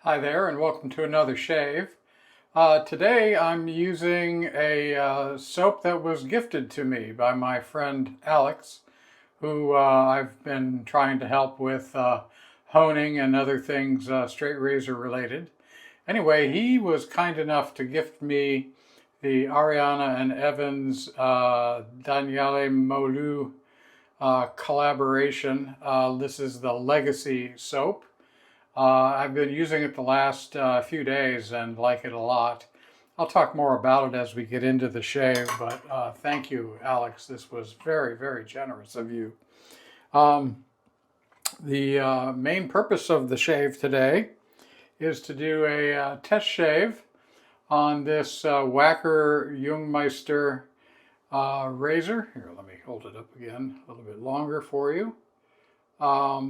Hi there and welcome to another shave. Today I'm using a soap that was gifted to me by my friend Alex, who I've been trying to help with honing and other things straight razor related. Anyway, he was kind enough to gift me the Ariana and Evans Daniele Maullu collaboration. This is the Legacy soap. I've been using it the last few days and like it a lot. I'll talk more about it as we get into the shave, but thank you, Alex. This was very, very generous of you. Um, the main purpose of the shave today is to do a test shave on this Wacker Jungmeister razor. Here, let me hold it up again a little bit longer for you.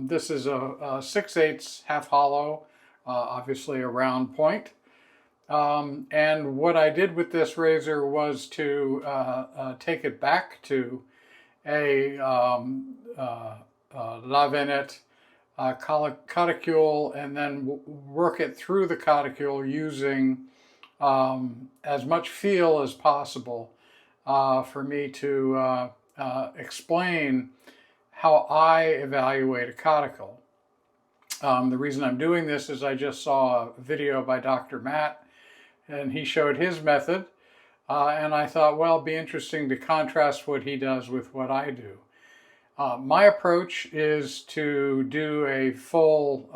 This is a 6/8 half hollow, obviously a round point. And what I did with this razor was to take it back to a Lather Coticule and then work it through the Coticule using as much feel as possible for me to explain how I evaluate a cuticle. The reason I'm doing this is I just saw a video by Dr. Matt and he showed his method and I thought, well, it'd be interesting to contrast what he does with what I do. My approach is to do a full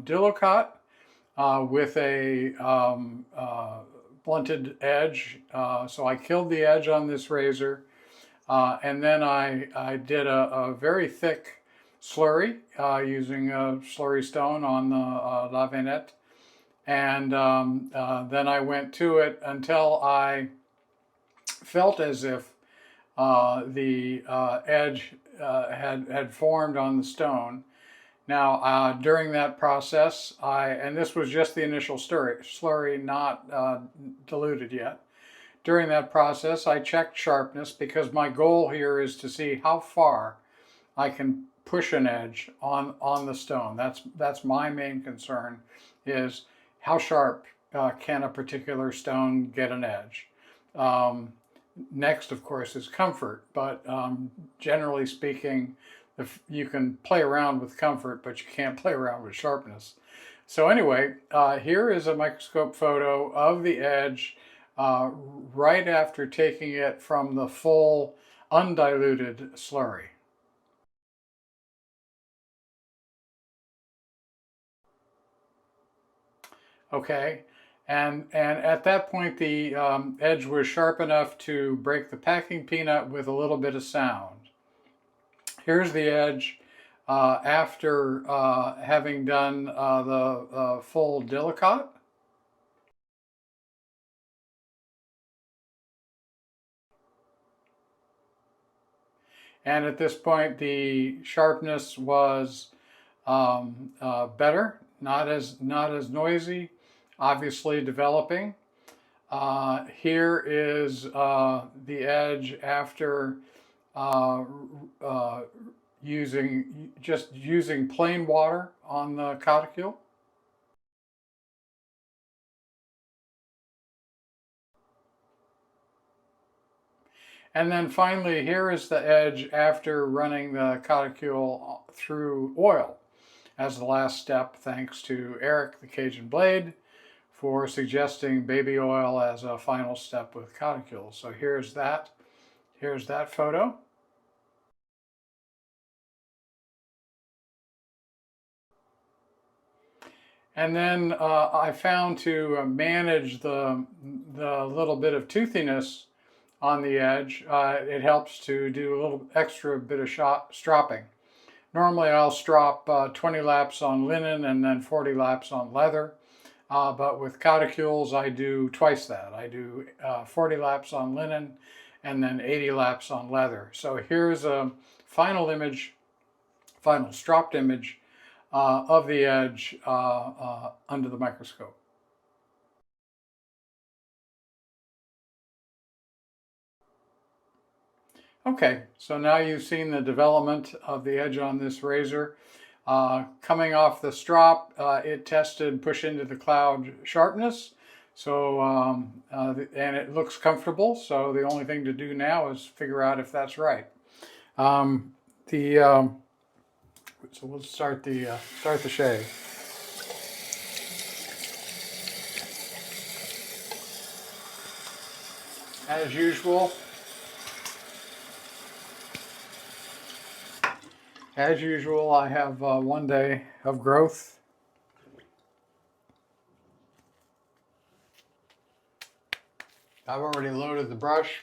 Dilocot with a blunted edge. So I killed the edge on this razor. And then I did a very thick slurry using a slurry stone on the Lather. And then I went to it until I felt as if the edge had formed on the stone. Now, during that process, and this was just the initial slurry, not diluted yet. During that process, I checked sharpness because my goal here is to see how far I can push an edge on the stone. That's my main concern, is how sharp can a particular stone get an edge. Next, of course, is comfort, but generally speaking, you can play around with comfort, but you can't play around with sharpness. So anyway, here is a microscope photo of the edge right after taking it from the full undiluted slurry. Okay, and at that point the edge was sharp enough to break the packing peanut with a little bit of sound. Here's the edge after having done the full Dilocot. And at this point, the sharpness was better, not as noisy, obviously developing. Here is the edge after using plain water on the coticule. And then finally, here is the edge after running the coticule through oil as the last step, thanks to Eric the Cajun Blade for suggesting baby oil as a final step with coticule. So here's that photo. And then I found to manage the little bit of toothiness on the edge, it helps to do a little extra bit of stropping. Normally I'll strop 20 laps on linen and then 40 laps on leather, but with coticules I do twice that. I do 40 laps on linen and then 80 laps on leather. So here's a final stropped image of the edge under the microscope. Okay, so now you've seen the development of the edge on this razor. Coming off the strop, it tested push into the cloud sharpness. So, and it looks comfortable. So the only thing to do now is figure out if that's right. So we'll start the shave. As usual, I have 1 day of growth. I've already loaded the brush.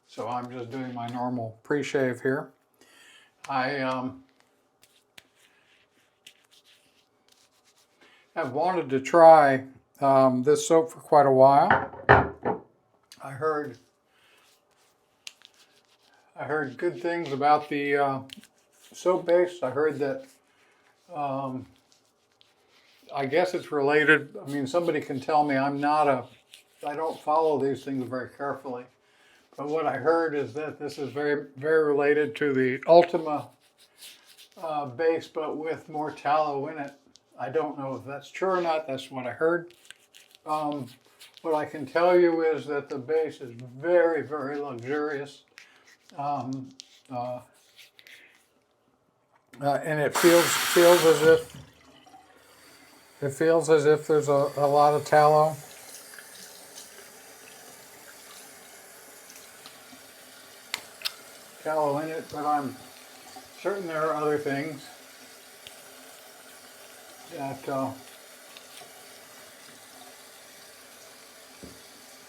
So I'm just doing my normal pre-shave here. I have wanted to try this soap for quite a while. I heard good things about the soap base. I heard that I guess it's related. I mean, somebody can tell me I don't follow these things very carefully. But what I heard is that this is very, very related to the Ultima base, but with more tallow in it. I don't know if that's true or not. That's what I heard. What I can tell you is that the base is very, very luxurious. And it feels as if there's a lot of tallow. In it, but I'm certain there are other things that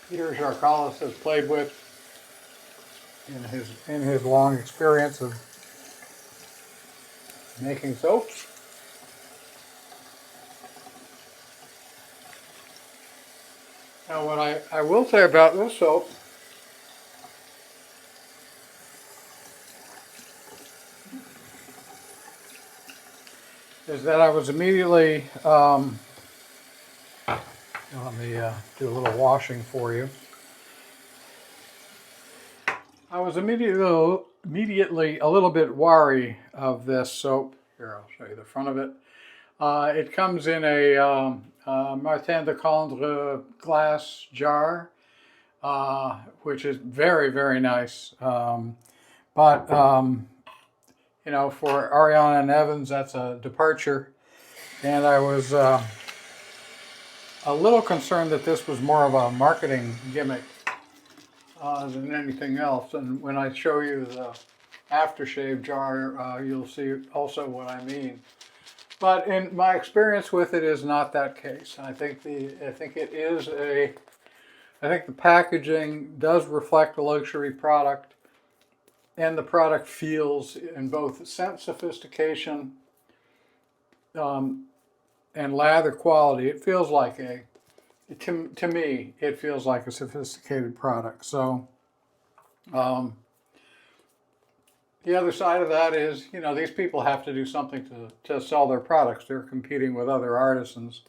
Peter Jarkalis has played with in his long experience of making soaps. Now, what I will say about this soap is that I was immediately, let me do a little washing for you. I was immediately a little bit wary of this soap. Here, I'll show you the front of it. It comes in a Martin de Condre glass jar, which is very, very nice. But you know, for Ariana and Evans, that's a departure. And I was a little concerned that this was more of a marketing gimmick than anything else. And when I show you the aftershave jar, you'll see also what I mean. But in my experience with it is not that case. I think the packaging does reflect a luxury product, and the product feels in both scent sophistication and lather quality. It feels like to me, it feels like a sophisticated product. So the other side of that is, you know, these people have to do something to sell their products. They're competing with other artisans.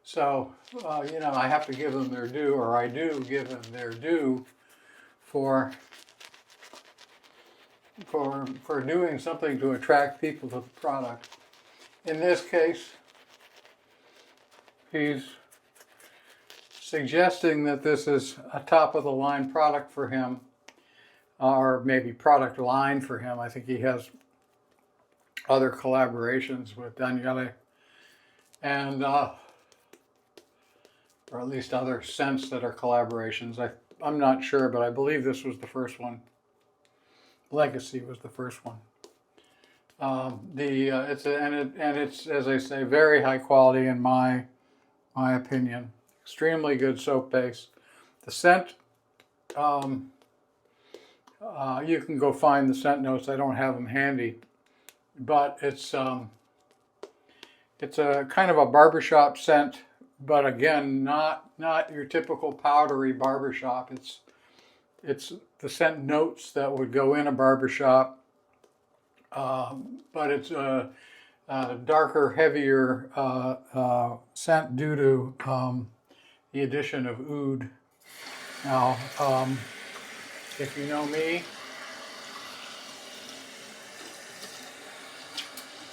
So, you know, I have to give them their due, or I do give them their due for doing something to attract people to the product. In this case, he's suggesting that this is a top-of-the-line product for him, or maybe product line for him. I think he has other collaborations with Daniele, and or at least other scents that are collaborations. I'm not sure, but I believe this was the first one. Legacy was the first one. It's as I say, very high quality in my opinion. Extremely good soap base. The scent, you can go find the scent notes. I don't have them handy, but it's a kind of a barbershop scent, but again, not your typical powdery barbershop. It's the scent notes that would go in a barbershop, but it's a darker, heavier scent due to the addition of oud. Now, if you know me,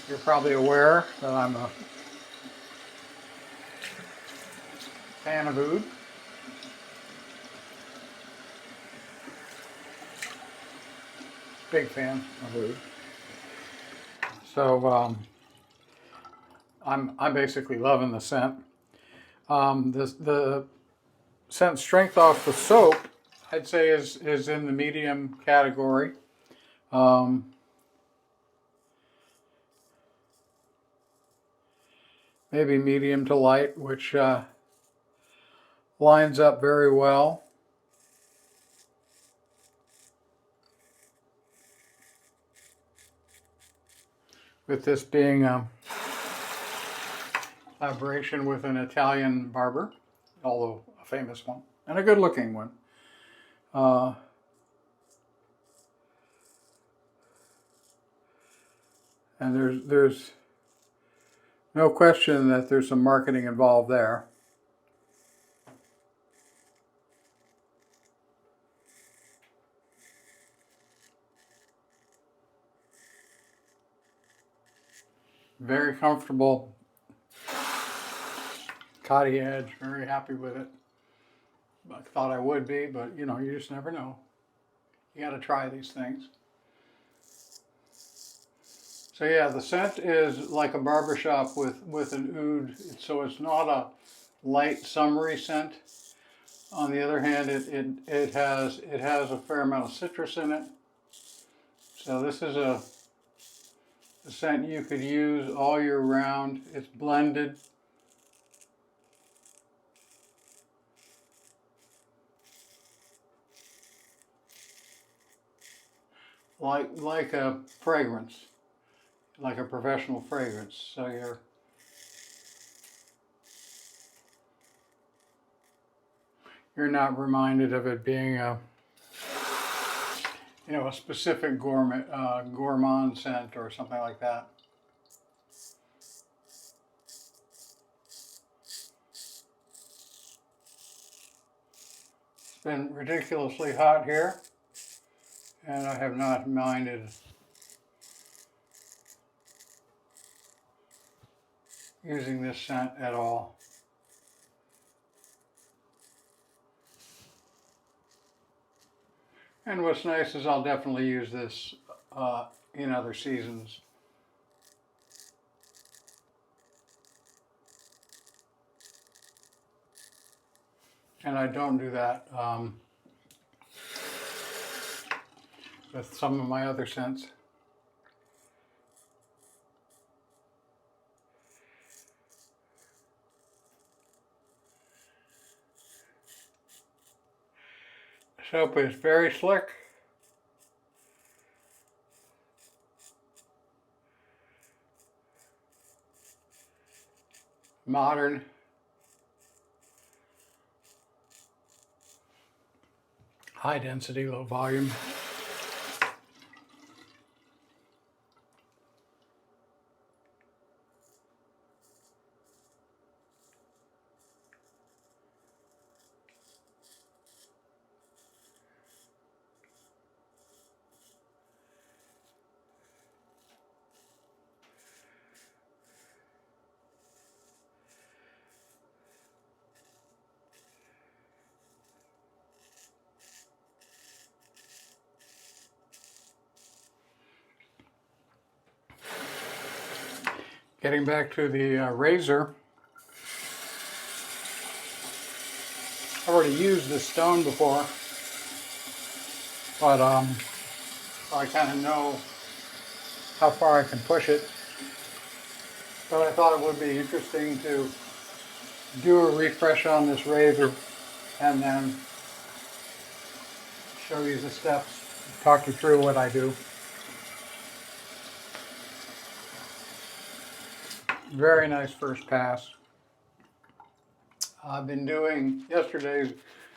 you're probably aware that I'm a fan of oud. Big fan of oud. So I'm basically loving the scent. The scent strength off the soap, I'd say, is in the medium category. Maybe medium to light, which lines up very well. With this being a collaboration with an Italian barber, although a famous one, and a good looking one. And there's no question that there's some marketing involved there. Very comfortable, cotty edge, very happy with it. I thought I would be, but you know, you just never know. You got to try these things. So yeah, the scent is like a barbershop with an oud, so it's not a light summery scent. On the other hand, it has a fair amount of citrus in it. So this is a scent you could use all year round. It's blended. Like a fragrance, like a professional fragrance. So you're not reminded of it being a specific gourmand scent or something like that. It's been ridiculously hot here, and I have not minded using this scent at all. And what's nice is I'll definitely use this in other seasons. And I don't do that with some of my other scents. Soap is very slick. Modern. High density, low volume. Getting back to the razor, I've already used this stone before, but so I kind of know how far I can push it. But I thought it would be interesting to do a refresh on this razor and then show you the steps, talk you through what I do. Very nice first pass. I've been doing, yesterday's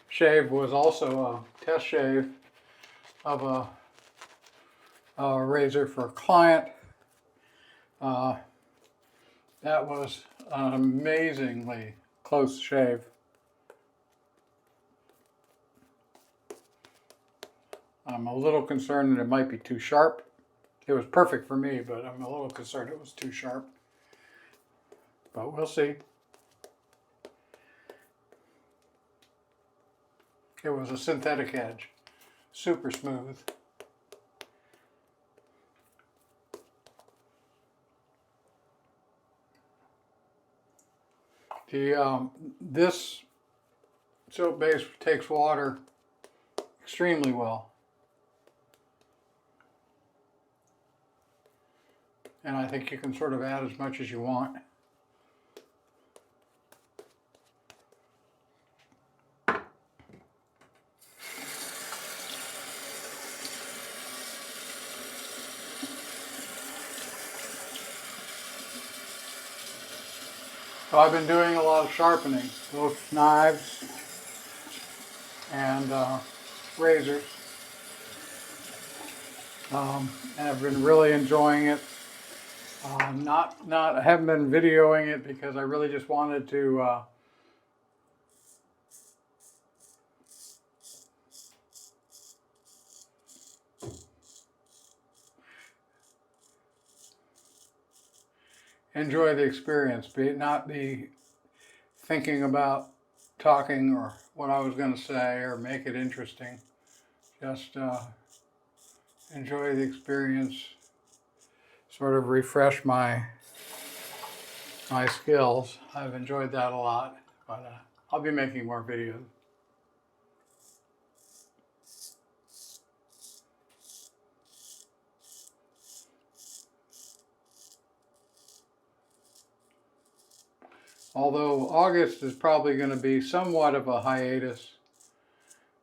shave was also a test shave of a razor for a client. That was an amazingly close shave. I'm a little concerned that it might be too sharp. It was perfect for me, but I'm a little concerned it was too sharp. But we'll see. It was a synthetic edge, super smooth. This soap base takes water extremely well. And I think you can sort of add as much as you want. So I've been doing a lot of sharpening, both knives and razors. And I've been really enjoying it. I haven't been videoing it because I really just wanted to enjoy the experience, not be thinking about talking or what I was going to say or make it interesting. Just enjoy the experience, sort of refresh my skills. I've enjoyed that a lot, but I'll be making more videos. Although August is probably going to be somewhat of a hiatus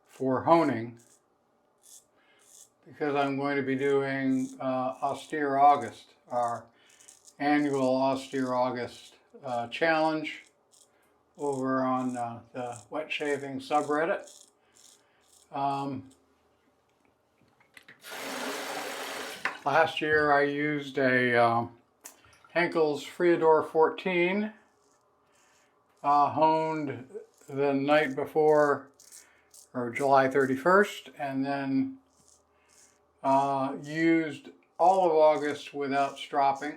for honing, because I'm going to be doing Austere August, our annual Austere August challenge over on the wet shaving subreddit. Last year I used a Henkel's Friador 14, honed the night before, or July 31st, and then used all of August without stropping.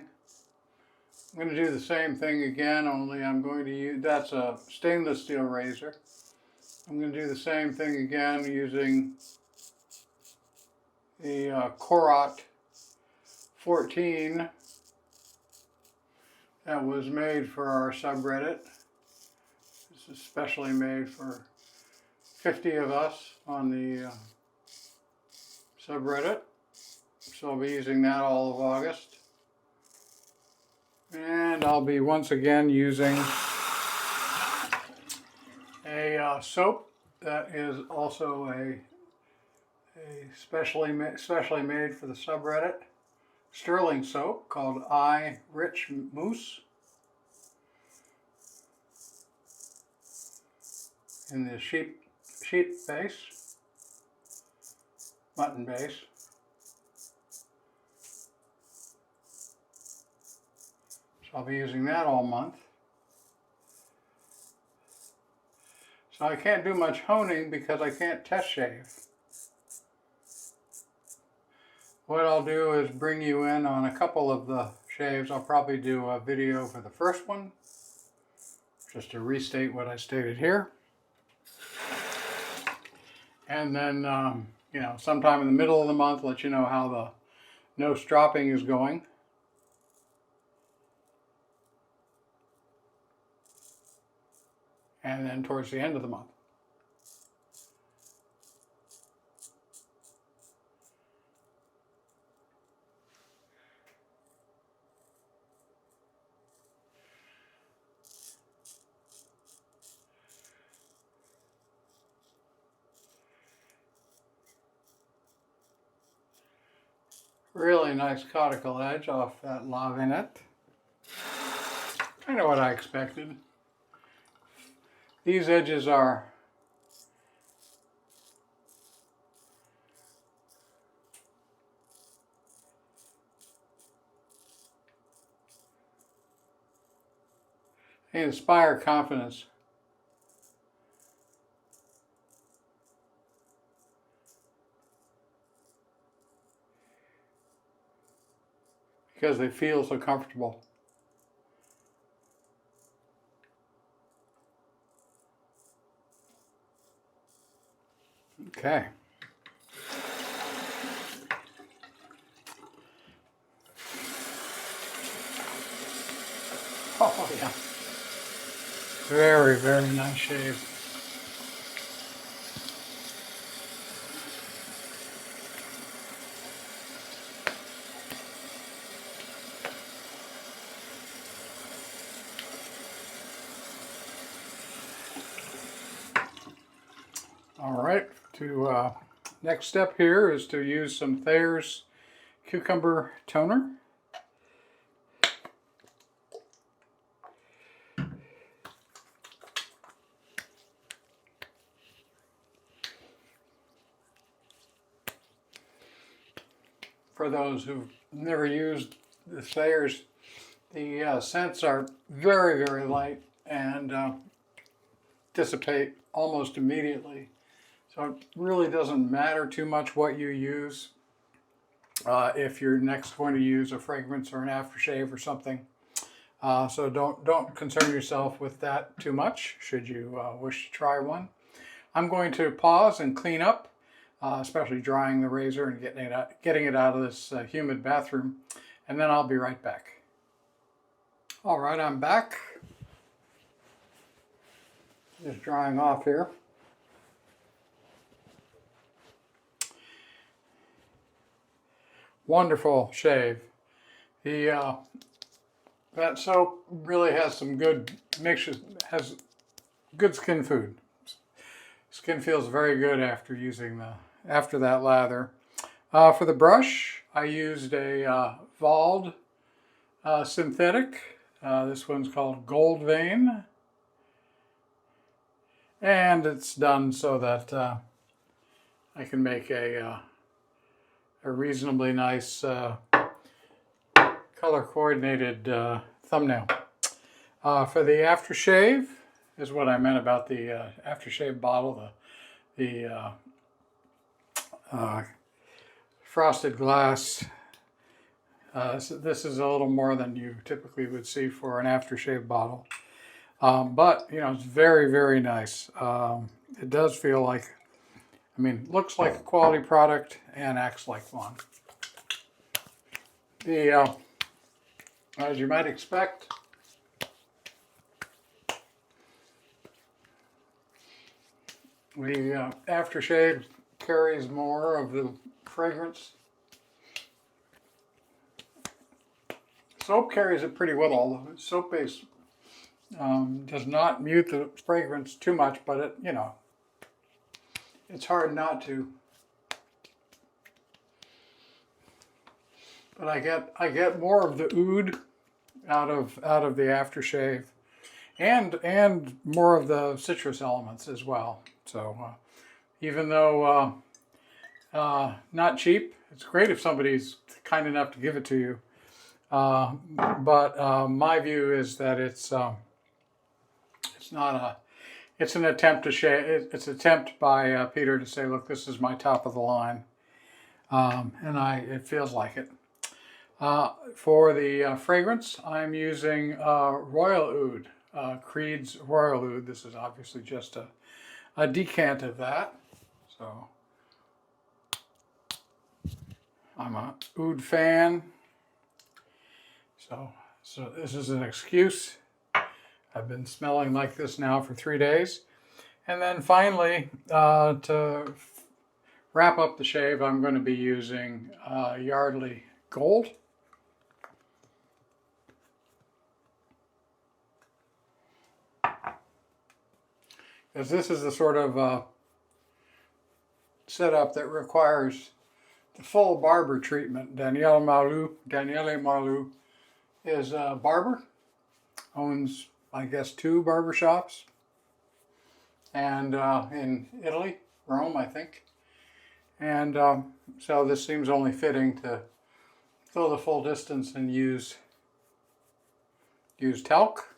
I'm going to do the same thing again, only I'm going to use, that's a stainless steel razor. I'm going to do the same thing again using the Corot 14 that was made for our subreddit. This is specially made for 50 of us on the subreddit. So I'll be using that all of August. And I'll be once again using a soap that is also a specially made for the subreddit, sterling soap called I Rich Moose, in the sheep base, mutton base. So I'll be using that all month. So I can't do much honing because I can't test shave. What I'll do is bring you in on a couple of the shaves. I'll probably do a video for the first one, just to restate what I stated here. And then, you know, sometime in the middle of the month, let you know how the no stropping is going. And then towards the end of the month. Really nice cuticle edge off that Lather. Kind of what I expected. These edges are they inspire confidence. because they feel so comfortable. Okay. Oh yeah. Very, very nice shave. All right, next step here is to use some Thayers cucumber toner. For those who've never used the Thayers, the scents are very, very light and dissipate almost immediately. So it really doesn't matter too much what you use if you're next going to use a fragrance or an aftershave or something. So don't concern yourself with that too much should you wish to try one. I'm going to pause and clean up, especially drying the razor and getting it out of this humid bathroom, and then I'll be right back. All right, I'm back. Just drying off here. Wonderful shave. That soap really has some good mixtures, has good skin food. Skin feels very good after using after that lather. For the brush, I used a Wald synthetic. This one's called Goldvein. And it's done so that I can make a reasonably nice color-coordinated thumbnail. For the aftershave is what I meant about the aftershave bottle, the frosted glass. So this is a little more than you typically would see for an aftershave bottle. But, you know, it's very, very nice. It does feel like, I mean, looks like a quality product and acts like one. As you might expect, the aftershave carries more of the fragrance. Soap carries it pretty well, although soap base does not mute the fragrance too much, but it, you know, it's hard not to. But I get more of the oud out of the aftershave, and more of the citrus elements as well. So even though not cheap, it's great if somebody's kind enough to give it to you. But my view is that it's not a. It's an attempt to shave. It's an attempt by Peter to say, look, this is my top of the line, and it feels like it. For the fragrance, I'm using Royal Oud, Creed's Royal Oud. This is obviously just a decant of that. So I'm a oud fan. So this is an excuse. I've been smelling like this now for 3 days. And then finally, to wrap up the shave, I'm going to be using Yardley Gold. Because this is the sort of setup that requires the full barber treatment. Daniele Maullu is a barber, owns, I guess, 2 barber shops, and in Italy, Rome, I think. And so this seems only fitting to go the full distance and use talc.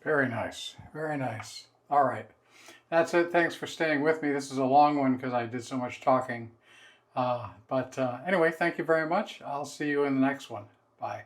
Very nice, very nice. All right, That's it. Thanks for staying with me. This is a long one because I did so much talking. Anyway, thank you very much. I'll see you in the next one. Bye.